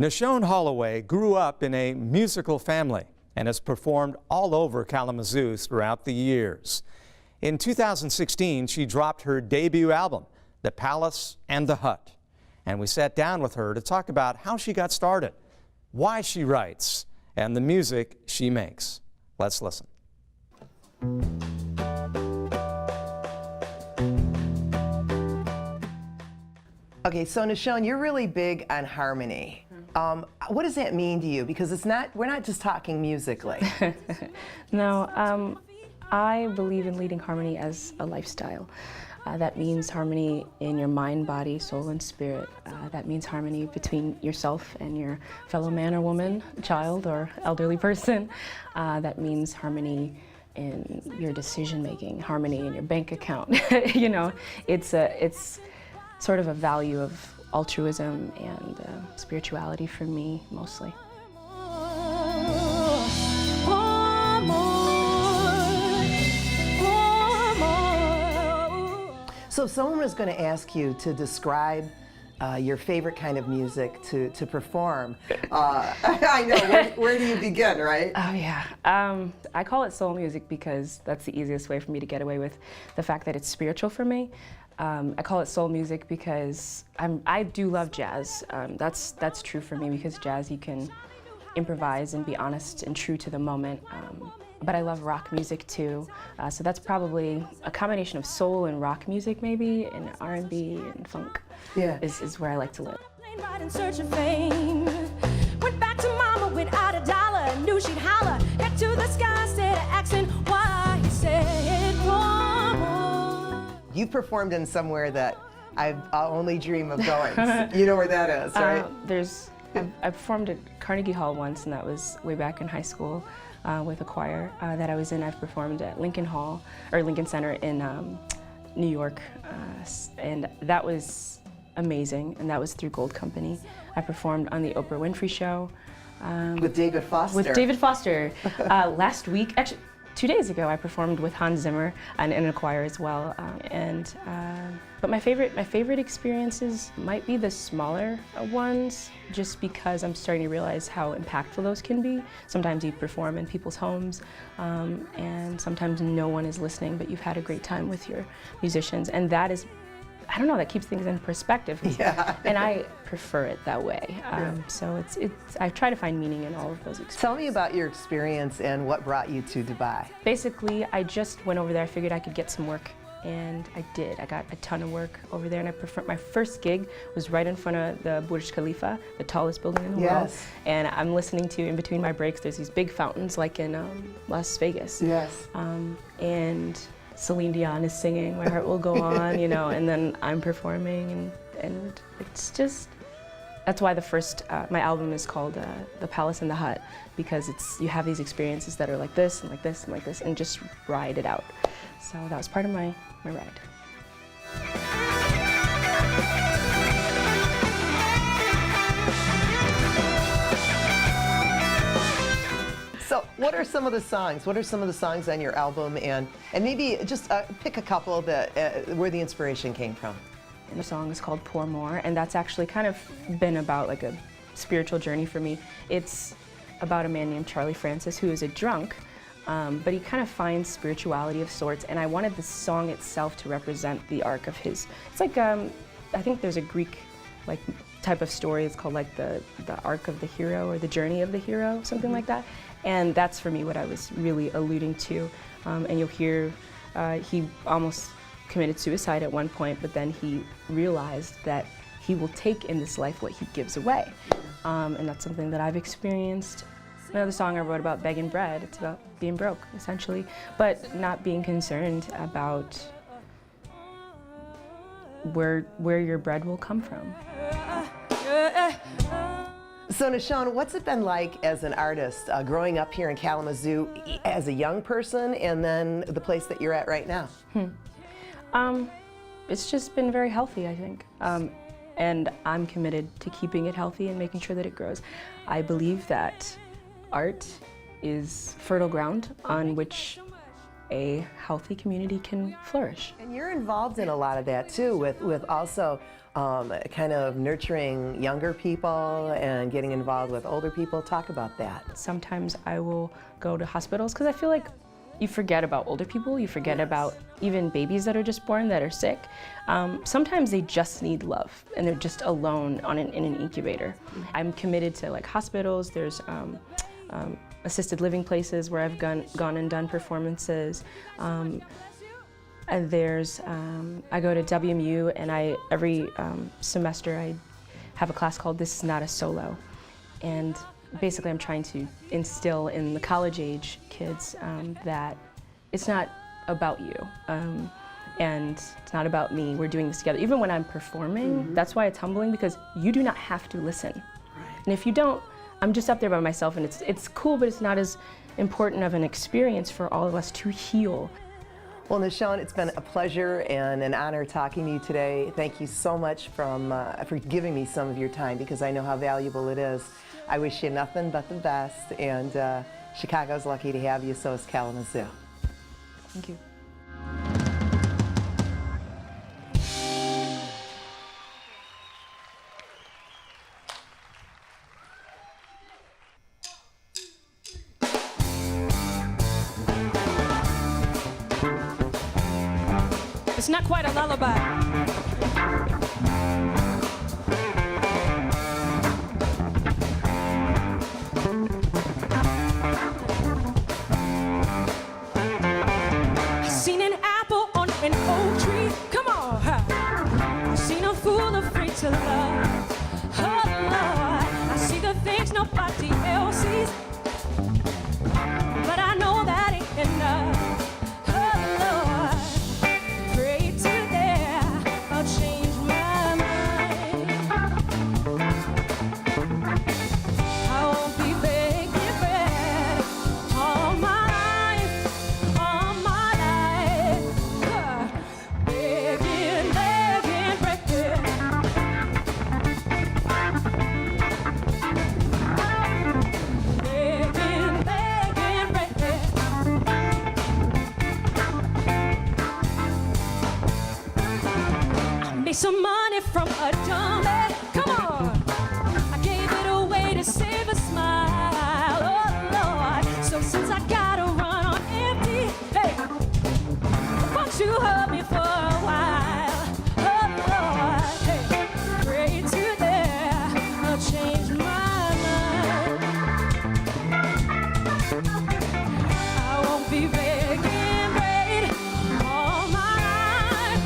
Nashon Holloway grew up in a musical family and has performed all over Kalamazoo throughout the years. In 2016, she dropped her debut album, The Palace and the Hut. And we sat down with her to talk about how she got started, why she writes, and the music she makes. Let's listen. Okay, so Nashon, you're really big on harmony. What does that mean to you? Because we're not just talking musically. No, I believe in leading harmony as a lifestyle. That means harmony in your mind, body, soul, and spirit. That means harmony between yourself and your fellow man or woman, child or elderly person. That means harmony in your decision making, harmony in your bank account. You know, it's sort of a value of altruism and spirituality for me, mostly. So if someone was going to ask you to describe your favorite kind of music to perform, I know, where do you begin, right? Oh yeah, I call it soul music because that's the easiest way for me to get away with the fact that it's spiritual for me. I call it soul music because I do love jazz. That's true for me because jazz, you can improvise and be honest and true to the moment. But I love rock music too. So that's probably a combination of soul and rock music maybe, and R&B and funk. Yeah. is where I like to live. Right in search of fame. Went back to mama without a dollar, knew she'd holler. Head to the sky, said an accent, why he said one more. You performed in somewhere that I only dream of going. You know where that is, right? I performed at Carnegie Hall once, and that was way back in high school with a choir that I was in. I've performed at Lincoln Center in New York, and that was amazing, and that was through Gold Company. I performed on the Oprah Winfrey Show. With David Foster. With David Foster. Last week, actually 2 days ago, I performed with Hans Zimmer and in a choir as well. But my favorite experiences might be the smaller ones, just because I'm starting to realize how impactful those can be. Sometimes you perform in people's homes, and sometimes no one is listening, but you've had a great time with your musicians, and that is, I don't know, that keeps things in perspective. Yeah. And I prefer it that way. So I try to find meaning in all of those experiences. Tell me about your experience and what brought you to Dubai. Basically, I just went over there. I figured I could get some work, and I did. I got a ton of work over there, and I performed. My first gig was right in front of the Burj Khalifa, the tallest building in the world. And I'm listening to, in between my breaks, there's these big fountains like in Las Vegas. Yes. And Celine Dion is singing, My Heart Will Go On, you know, and then I'm performing, and it's just, that's why the first, my album is called The Palace and the Hut, because you have these experiences that are like this, and like this, and like this, and just ride it out. So that was part of my ride. So what are some of the songs? What are some of the songs on your album? And maybe just pick a couple that where the inspiration came from. And the song is called Pour More, and that's actually kind of been about like a spiritual journey for me. It's about a man named Charlie Francis who is a drunk, but he kind of finds spirituality of sorts, and I wanted the song itself to represent the arc of his. It's like, I think there's a Greek like type of story. It's called like the arc of the hero or the journey of the hero, something like that. And that's for me what I was really alluding to. And you'll hear he almost committed suicide at one point, but then he realized that he will take in this life what he gives away. And that's something that I've experienced. Another song I wrote about begging bread. It's about being broke, essentially, but not being concerned about where your bread will come from. So Nashon, what's it been like as an artist, growing up here in Kalamazoo as a young person, and then the place that you're at right now? It's just been very healthy, I think. And I'm committed to keeping it healthy and making sure that it grows. I believe that art is fertile ground on which a healthy community can flourish. And you're involved in a lot of that too, with also kind of nurturing younger people and getting involved with older people. Talk about that. Sometimes I will go to hospitals because I feel like you forget about older people, you forget about even babies that are just born that are sick. Sometimes they just need love and they're just alone in an incubator. I'm committed to like hospitals, there's assisted living places where I've gone and done performances. And there's, I go to WMU and every semester I have a class called This Is Not a Solo. And basically I'm trying to instill in the college age kids that it's not about you. And it's not about me, we're doing this together. Even when I'm performing, that's why it's humbling, because you do not have to listen. Right. And if you don't, I'm just up there by myself, and it's cool, but it's not as important of an experience for all of us to heal. Well, Nashon, it's been a pleasure and an honor talking to you today. Thank you so much for giving me some of your time, because I know how valuable it is. I wish you nothing but the best, and Chicago's lucky to have you, so is Kalamazoo. Thank you. It's not quite a lullaby. I seen an apple on an oak tree. Come on, I seen a fool afraid to love. Oh Lord, I see the things nobody else sees, but I know that ain't enough. Change my mind. I won't be begging bread all my life. Begging bread. Begging bread. Made some money from a dummy. Come on, I gave it away to save a smile. Oh Lord, so since I gotta run on empty, hey, won't you hug me for a while? Oh Lord, hey, pray to there, I'll change my mind. I won't be begging bread all my life.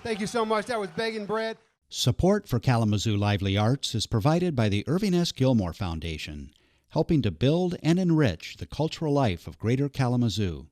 Thank you so much. That was Begging Bread. Support for Kalamazoo Lively Arts is provided by the Irving S. Gilmore Foundation, helping to build and enrich the cultural life of Greater Kalamazoo.